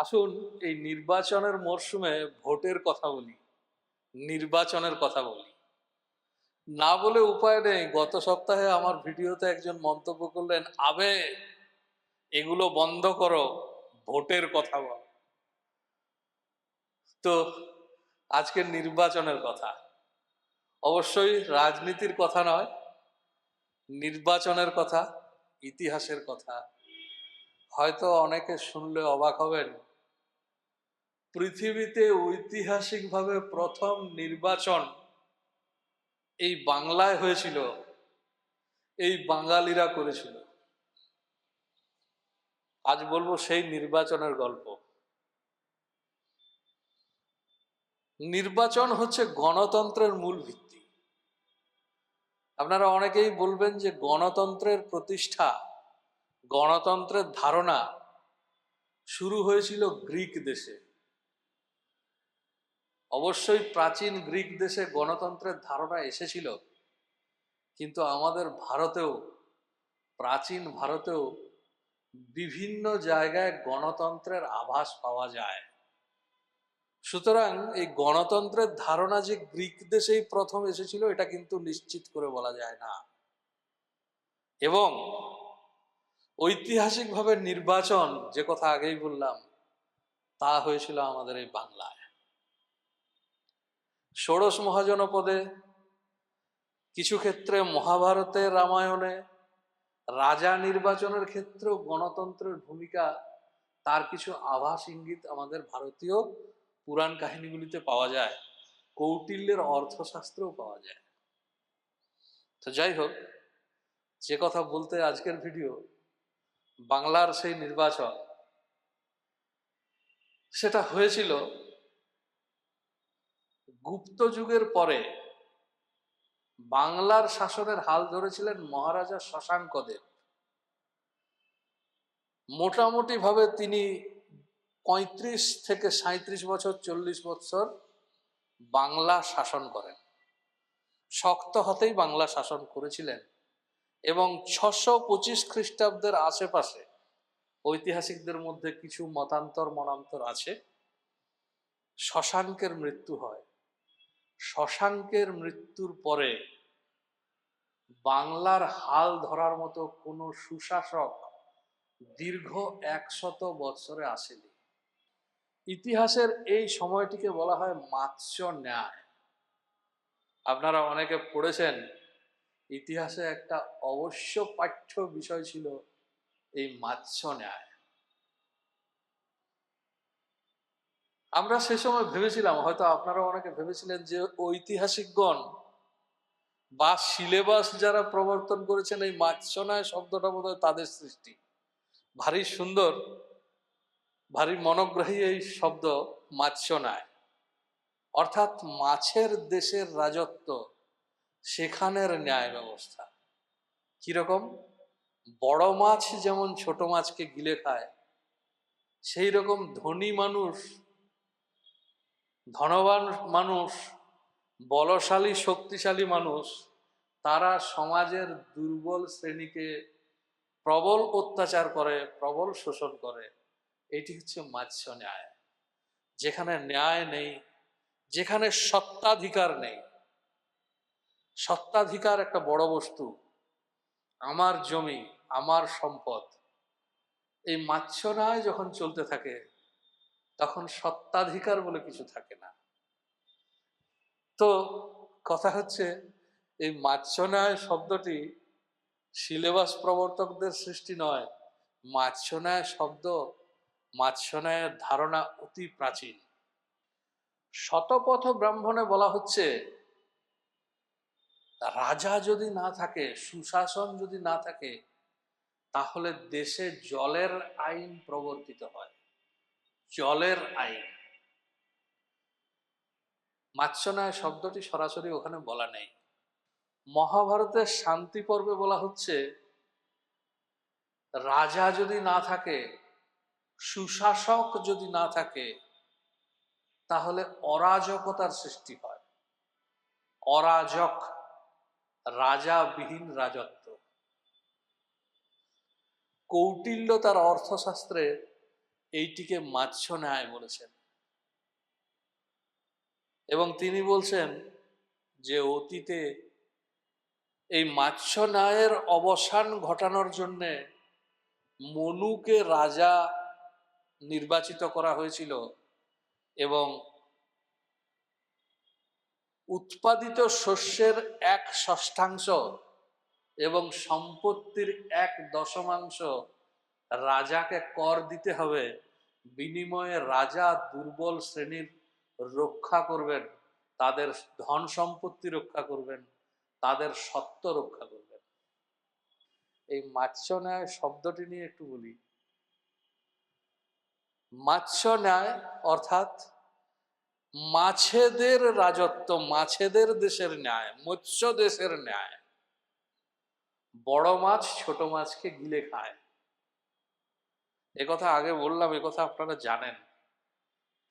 আসুন এই নির্বাচনের মরশুমে ভোটের কথা বলি, নির্বাচনের কথা বলি। না বলে উপায় নেই। গত সপ্তাহে আমার ভিডিওতে একজন মন্তব্য করলেন, আবে এগুলো বন্ধ করো, ভোটের কথা বল। তো আজকের নির্বাচনের কথা, অবশ্যই রাজনীতির কথা নয়, নির্বাচনের কথা, ইতিহাসের কথা। হয়তো অনেকে শুনলে অবাক হবেন, পৃথিবীতে ঐতিহাসিকভাবে প্রথম নির্বাচন এই বাংলায় হয়েছিল, এই বাঙালিরা করেছিল। আজ বলবো সেই নির্বাচনের গল্প। নির্বাচন হচ্ছে গণতন্ত্রের মূল ভিত্তি। আপনারা অনেকেই বলবেন যে গণতন্ত্রের প্রতিষ্ঠা, গণতন্ত্রের ধারণা শুরু হয়েছিল গ্রিক দেশে। অবশ্যই প্রাচীন গ্রিক দেশে গণতন্ত্রের ধারণা এসেছিল, কিন্তু আমাদের ভারতেও, প্রাচীন ভারতেও বিভিন্ন জায়গায় গণতন্ত্রের আভাস পাওয়া যায়। সুতরাং এই গণতন্ত্রের ধারণা যে গ্রিক দেশেই প্রথম এসেছিল এটা কিন্তু নিশ্চিত করে বলা যায় না। এবং ঐতিহাসিকভাবে নির্বাচন, যে কথা আগেই বললাম, তা হয়েছিল আমাদের এই বাংলায়। ষোড়শ মহাজনপদে, কিছু ক্ষেত্রে মহাভারতে, রামায়ণে রাজা নির্বাচনের ক্ষেত্রেও গণতন্ত্রের ভূমিকা, তার কিছু আভাস ইঙ্গিত আমাদের ভারতীয় পুরাণ কাহিনীগুলিতে পাওয়া যায়, কৌটিল্যের অর্থশাস্ত্রেও পাওয়া যায়। তো যাই হোক, যে কথা বলতে আজকের ভিডিও, বাংলার সেই নির্বাচন, সেটা হয়েছিল গুপ্ত যুগের পরে। বাংলার শাসনের হাল ধরেছিলেন মহারাজা শশাঙ্কদেব। মোটামুটি ভাবে তিনি ৩৫ থেকে ৩৭ বছর, ৪০ বছর বাংলা শাসন করেন। শক্ত হাতেই বাংলা শাসন করেছিলেন। এবং ৬২৫ খ্রিস্টাব্দের আশেপাশে, ঐতিহাসিকদের মধ্যে কিছু মতান্তর আছে, শশাঙ্কের মৃত্যু হয়। শশাঙ্কের মৃত্যুর পরে বাংলার হাল ধরার মতো কোনো সুশাসক দীর্ঘ ১০০ বৎসরে আসেনি। ইতিহাসের এই সময়টিকে বলা হয় মাৎস্য ন্যায়। আপনারা অনেকে পড়েছেন, ইতিহাসে একটা অবশ্য পাঠ্য বিষয় ছিল এই মাৎস্য ন্যায়। আমরা সে সময় ভেবেছিলাম, হয়তো আপনারা অনেকে ভেবেছিলেন, যে ঐতিহাসিকগণ বা সিলেবাস যারা প্রবর্তন করেছেন এই মাৎস্য ন্যায় শব্দটা বোধহয় তাদের সৃষ্টি। ভারী সুন্দর, ভারী মনোগ্রাহী এই শব্দ মাৎস্য ন্যায়, অর্থাৎ মাছের দেশের রাজত্ব, সেখানের ন্যায় ব্যবস্থা। কিরকম? বড় মাছ যেমন ছোট মাছকে গিলে খায়, সেই রকম ধনী মানুষ, ধনবান মানুষ, বলশালী শক্তিশালী মানুষ, তারা সমাজের দুর্বল শ্রেণীকে প্রবল অত্যাচার করে, প্রবল শোষণ করে। এটি হচ্ছে মাৎস্য ন্যায়। যেখানে ন্যায় নেই, যেখানে সত্ত্বাধিকার নেই। সত্ত্বাধিকার একটা বড় বস্তু, আমার জমি, আমার সম্পদ। এই মাৎস্য ন্যায় যখন চলতে থাকে, তখন সত্ত্বাধিকার বলে কিছু থাকে না। তো কথা হচ্ছে, এই মাৎস্য ন্যায় শব্দটি সিলেবাস প্রবর্তকদের সৃষ্টি নয়। মাৎস্য ন্যায় শব্দ, মাৎস্য ন্যায়ের ধারণা অতি প্রাচীন। শতপথ ব্রাহ্মণে বলা হচ্ছে, রাজা যদি না থাকে, সুশাসন যদি না থাকে, তাহলে দেশে জলের আইন প্রবর্তিত হয়। জলের আইন। মাৎস্য ন্যায় শব্দটি সরাসরি ওখানে বলা নেই। মহাভারতের শান্তি পর্বে বলা হচ্ছে, রাজা যদি না থাকে, সুশাসক যদি না থাকে, তাহলে অরাজকতার সৃষ্টি হয়। অরাজক, রাজাবিহীন রাজত্ব। কৌটিল্য তার অর্থশাস্ত্রে এইটিকে মাৎস্য ন্যায় বলেছেন। এবং তিনি বলছেন যে অতীতে এই মাৎস্য ন্যায়ের অবসান ঘটানোর জন্যে মনুকে রাজা নির্বাচিত করা হয়েছিল এবং উৎপাদিত শস্যের 1/6 এবং সম্পত্তির 1/10 রাজাকে কর দিতে হবে। বিনিময়ে রাজা দুর্বল শ্রেণীর রক্ষা করবেন, তাদের ধন সম্পত্তি রক্ষা করবেন, তাদের সত্ত্ব রক্ষা করবেন। এই মাৎস্য ন্যায় শব্দটি নিয়ে একটু বলি। মাৎস্য ন্যায় অর্থাৎ মাছেদের রাজত্ব, মাছেদের দেশের ন্যায়, মৎস্য দেশের ন্যায়। বড় মাছ ছোট মাছকে গিলে খায়, একথা আগে বললাম, একথা আপনারা জানেন।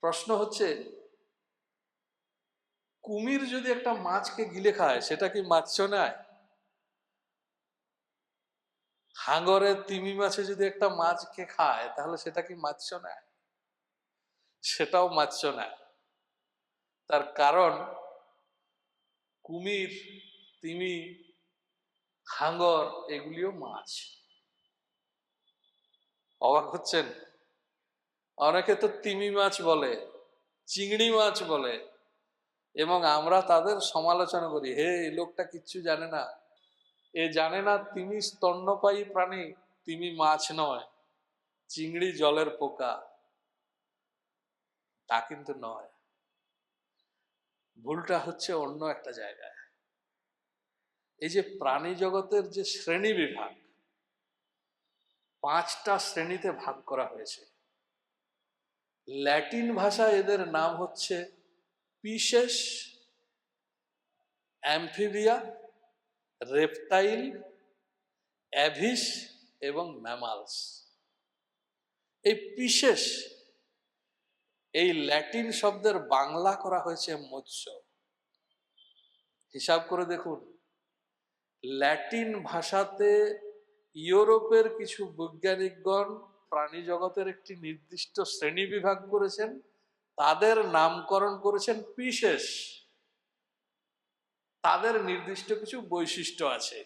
প্রশ্ন হচ্ছে, কুমির যদি একটা মাছকে গিলে খায় সেটা কি মাৎস্য ন্যায়? হাঙরের তিমি মাছে যদি একটা মাছকে খায় তাহলে সেটা কি মাৎস্য ন্যায়? সেটাও মাৎস্য ন্যায়। তার কারণ কুমির, তিমি, হাঙর এগুলিও মাছ। অবাক হচ্ছেন? অনেকে তো তিমি মাছ বলে, চিংড়ি মাছ বলে, এবং আমরা তাদের সমালোচনা করি, হে এই লোকটা কিচ্ছু জানে না, এ জানে না তিমি স্তন্যপায়ী প্রাণী, তিমি মাছ নয়, চিংড়ি জলের পোকা। তা কিন্তু নয়, ভুলটা হচ্ছে অন্য একটা জায়গায়। এই যে প্রাণী জগতের যে শ্রেণী বিভাগ, 5টা শ্রেণীতে ভাগ করা হয়েছে। ল্যাটিন ভাষায় এদের নাম হচ্ছে পিসেস, অ্যামফিবিয়া, রেপটাইল, অ্যাভিস এবং ম্যামালস। এই পিসেস, এই ল্যাটিন শব্দের বাংলা করা হয়েছে মৎস্য। হিসাব করে দেখুন, ল্যাটিন ভাষাতে ইউরোপের কিছু বৈজ্ঞানিকগণ প্রাণী জগতের একটি নির্দিষ্ট শ্রেণী বিভাগ করেছেন, তাদের নামকরণ করেছেন পিসেস। তাদের নির্দিষ্ট কিছু বৈশিষ্ট্য আছে,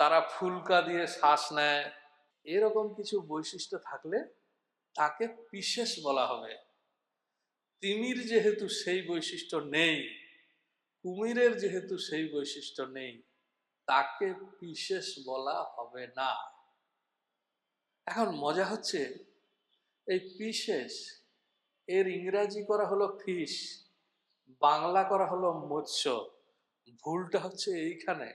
তারা ফুলকা দিয়ে শ্বাস নেয়, এরকম কিছু বৈশিষ্ট্য থাকলে তাকে পিসেস বলা হবে। তিমির যেহেতু সেই বৈশিষ্ট্য নেই, কুমিরের যেহেতু সেই বৈশিষ্ট্য নেই, তাকে পিসেস বলা হবে না। এখন মজা হচ্ছে, এই পিসেস এর ইংরাজি করা হলো ফিশ, বাংলা করা হলো মৎস্য। ভুলটা হচ্ছে এইখানে,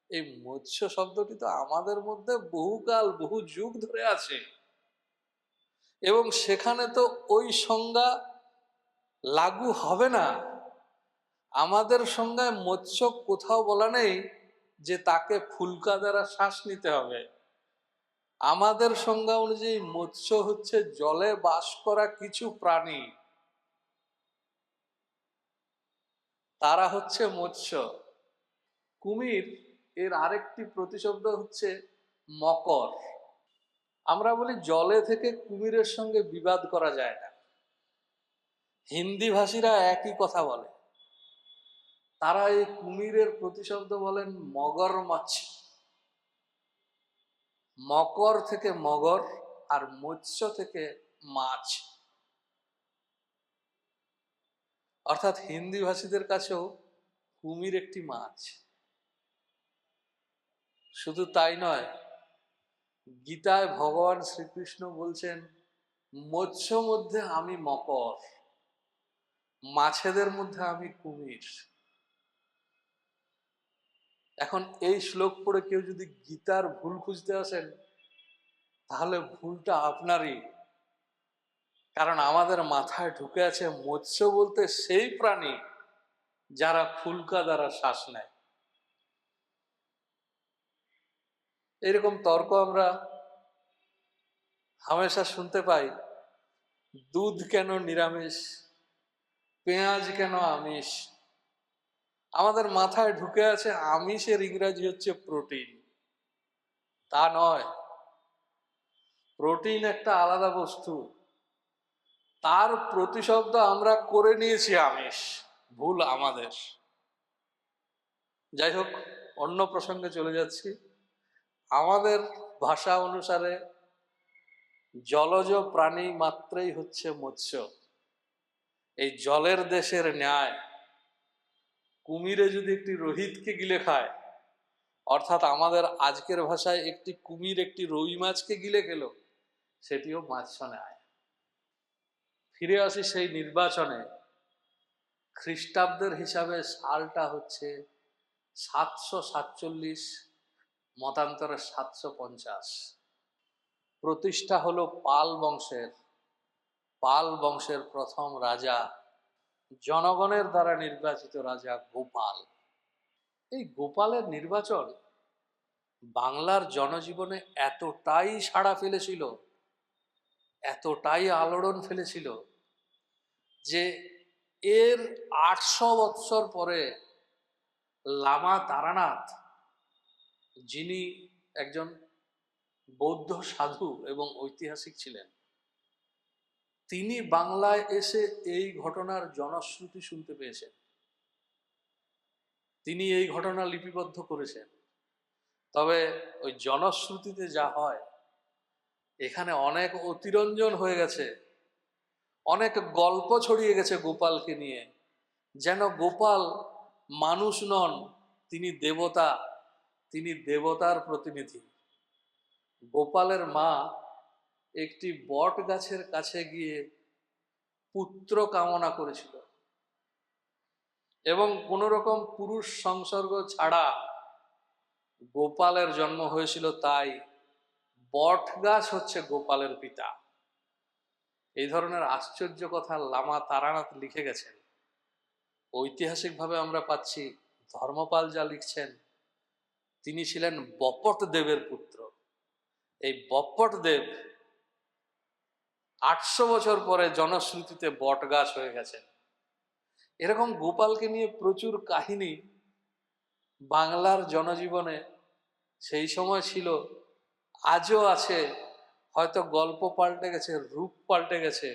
এই মৎস্য শব্দটি তো আমাদের মধ্যে বহুকাল, বহু যুগ ধরে আছে, এবং সেখানে তো ওই সংজ্ঞা লাগু হবে না। আমাদের সংজ্ঞায় মৎস্য কোথাও বলা নেই যে তাকে ফুলকা দ্বারা শ্বাস নিতে হবে। আমাদের সংজ্ঞা অনুযায়ী মৎস্য হচ্ছে জলে বাস করা কিছু প্রাণী, তারা হচ্ছে মৎস্য। কুমির এর আরেকটি প্রতিশব্দ হচ্ছে মকর। আমরা বলি জলে থেকে কুমিরের সঙ্গে বিবাদ করা যায় না, হিন্দি ভাষীরা একই কথা বলে। তারা এই কুমিরের প্রতিশব্দ বলেন মগরমাছ। মকর থেকে মগর, আর মৎস্য থেকে মাছ। অর্থাৎ হিন্দি ভাষীদের কাছেও কুমির একটি মাছ। শুধু তাই নয়, গীতায় ভগবান শ্রীকৃষ্ণ বলছেন, মৎস্য মধ্যে আমি মকর, মাছেদের মধ্যে আমি কুমির। এখন এই শ্লোক পড়ে কেউ যদি গীতার ভুল খুঁজতে আসেন, তাহলে ভুলটা আপনারই। কারণ আমাদের মাথায় ঢুকে আছে মৎস্য বলতে সেই প্রাণী যারা ফুলকা দ্বারা শ্বাস নেয়। এরকম তর্ক আমরা হামেশা শুনতে পাই, দুধ কেন নিরামিষ, পেঁয়াজ কেন আমিষ। আমাদের মাথায় ঢুকে আছে আমিষের ইংরাজি হচ্ছে প্রোটিন। তা নয়, প্রোটিন একটা আলাদা বস্তু, তার প্রতিশব্দ আমরা করে নিয়েছি আমিষ। ভুল আমাদের। যাই হোক, অন্য প্রসঙ্গে চলে যাচ্ছি। আমাদের ভাষা অনুসারে জলজ প্রাণী মাত্রই হচ্ছে মৎস্য। এই জলের দেশের ন্যায় কুমিরে যদি একটি রোহিতকে গিলে খায়, অর্থাৎ আমাদের আজকের ভাষায় একটি কুমির একটি রুই মাছকে গিলে খেলো, সেটিও মাৎস্য ন্যায়। ফিরে আসি সেই নির্বাচনে। খ্রিস্টাব্দের হিসাবে সালটা হচ্ছে 747, মতান্তরে 750। প্রতিষ্ঠা হলো পাল বংশের প্রথম রাজা, জনগণের দ্বারা নির্বাচিত রাজা গোপাল। এই গোপালের নির্বাচন বাংলার জনজীবনে এতটাই সাড়া ফেলেছিল, এতটাই আলোড়ন ফেলেছিল, যে এর 800 বৎসর পরে লামা তারানাথ, যিনি একজন বৌদ্ধ সাধু এবং ঐতিহাসিক ছিলেন, তিনি বাংলায় এসে এই ঘটনার জনশ্রুতি শুনতে পেয়েছেন। তিনি এই ঘটনা লিপিবদ্ধ করেছেন। তবে ওই জনশ্রুতিতে যা হয়, এখানে অনেক অতিরঞ্জন হয়ে গেছে, অনেক গল্প ছড়িয়ে গেছে গোপালকে নিয়ে, যেন গোপাল মানুষ নন, তিনি দেবতা, তিনি দেবতার প্রতিনিধি। গোপালের মা একটি বট গাছের কাছে গিয়ে পুত্র কামনা করেছিল এবং কোনো রকম পুরুষ সংসর্গ ছাড়া গোপালের জন্ম হয়েছিল। তাই বট গাছ হচ্ছে গোপালের পিতা। এই ধরনের আশ্চর্য কথা লামা তারানাথ লিখে গেছেন। ঐতিহাসিকভাবে আমরা পাচ্ছি ধর্মপাল যা লিখছেন, তিনি ছিলেন বপট দেবের পুত্র। এই বপট দেব 800 বছর পরে জনশ্রুতিতে বট গাছ হয়ে গেছেন। এরকম গোপালকে নিয়ে প্রচুর কাহিনী বাংলার জনজীবনে সেই সময় ছিল, আজও আছে। হয়তো গল্প পাল্টে গেছে, রূপ পাল্টে গেছে,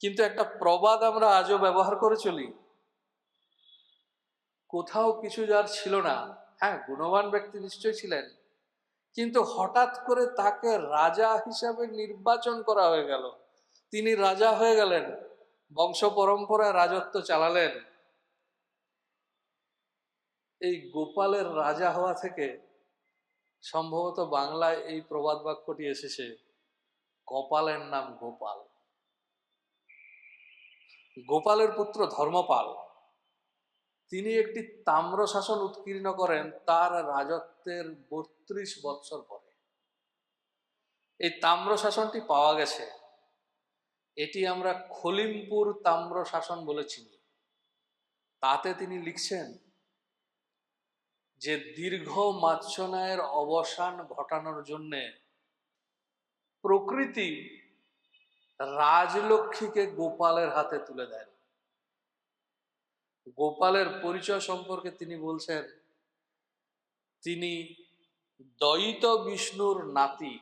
কিন্তু একটা প্রবাদ আমরা আজও ব্যবহার করে চলি। কোথাও কিছু যার ছিল না, হ্যাঁ গুণবান ব্যক্তি নিশ্চয় ছিলেন, কিন্তু হঠাৎ করে তাকে রাজা হিসাবে নির্বাচন করা হয়ে গেল, তিনি রাজা হয়ে গেলেন, বংশ পরম্পরায় রাজত্ব চালালেন। এই গোপালের রাজা হওয়া থেকে সম্ভবত বাংলায় এই প্রবাদ বাক্যটি এসেছে, কপালের নাম গোপাল। গোপালের পুত্র ধর্মপাল, তিনি একটি তাম্র শাসন উৎকীর্ণ করেন তার রাজত্বের 32 বৎসর পরে। এই তাম্র শাসনটি পাওয়া গেছে, এটি আমরা খলিমপুর তাম্র শাসন বলে চিনি। তাতে তিনি লিখছেন যে দীর্ঘ মাৎস্যন্যায়ের অবসান ঘটানোর জন্য প্রকৃতি রাজলক্ষ্মীকে গোপালের হাতে তুলে দেন। গোপালের পরিচয় সম্পর্কে তিনি বলছেন, তিনি দ্বৈত বিষ্ণুর নাতি।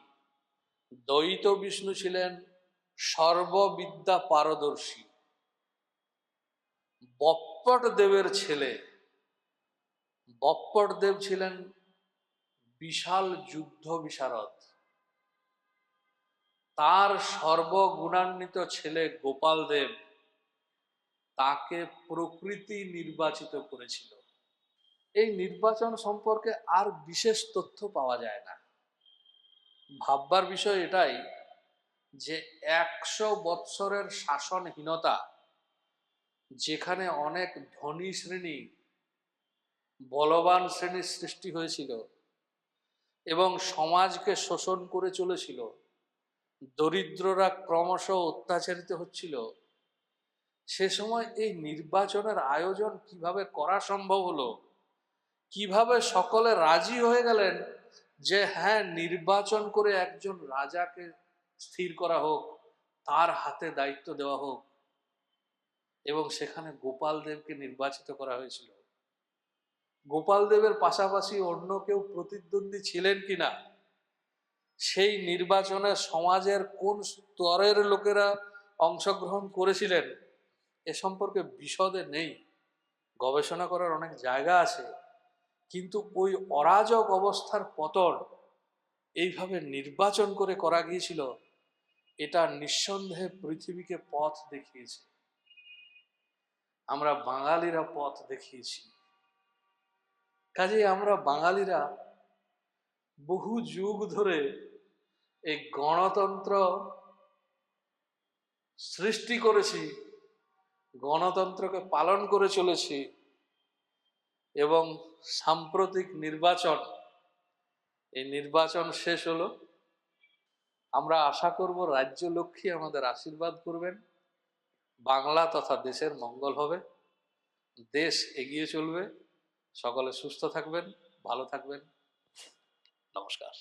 দ্বৈত বিষ্ণু ছিলেন সর্ববিদ্যা পারদর্শী, বপ্পট দেবের ছেলে। বপ্পট দেব ছিলেন বিশাল যুদ্ধ বিশারদ। তার সর্বগুণান্বিত ছেলে গোপাল দেব, তাকে প্রকৃতি নির্বাচিত করেছিল। এই নির্বাচন সম্পর্কে আর বিশেষ তথ্য পাওয়া যায় না। ভাববার বিষয় এটাই যে 100 বৎসরের শাসনহীনতা, যেখানে অনেক ধনী শ্রেণী, বলবান শ্রেণীর সৃষ্টি হয়েছিল এবং সমাজকে শোষণ করে চলেছিল, দরিদ্ররা ক্রমশ অত্যাচারিত হচ্ছিল, সে সময় এই নির্বাচনের আয়োজন কিভাবে করা সম্ভব হলো, কিভাবে সকলে রাজি হয়ে গেলেন যে হ্যাঁ নির্বাচন করে একজন রাজাকে স্থির করা হোক, তার হাতে দায়িত্ব দেওয়া হোক, এবং সেখানে গোপাল দেবকে নির্বাচিত করা হয়েছিল। গোপাল দেবের পাশাপাশি অন্য কেউ প্রতিদ্বন্দ্বী ছিলেন কিনা সেই নির্বাচনে সমাজের কোন স্তরের লোকেরা অংশগ্রহণ করেছিলেন এ সম্পর্কে বিশদে নেই। গবেষণা করার অনেক জায়গা আছে, কিন্তু ওই অরাজক অবস্থার পতন এইভাবে নির্বাচন করে করা গিয়েছিল, এটা নিঃসন্দেহে পৃথিবীকে পথ দেখিয়েছে। আমরা বাঙালিরা পথ দেখিয়েছি। কাজেই আমরা বাঙালিরা বহু যুগ ধরে এই গণতন্ত্র সৃষ্টি করেছি, গণতন্ত্রকে পালন করে চলেছি, এবং সাম্প্রতিক নির্বাচন, এই নির্বাচন শেষ হলো। আমরা আশা করব রাজ্য লক্ষ্মী আমাদের আশীর্বাদ করবেন, বাংলা তথা দেশের মঙ্গল হবে, দেশ এগিয়ে চলবে। সকলে সুস্থ থাকবেন, ভালো থাকবেন। নমস্কার।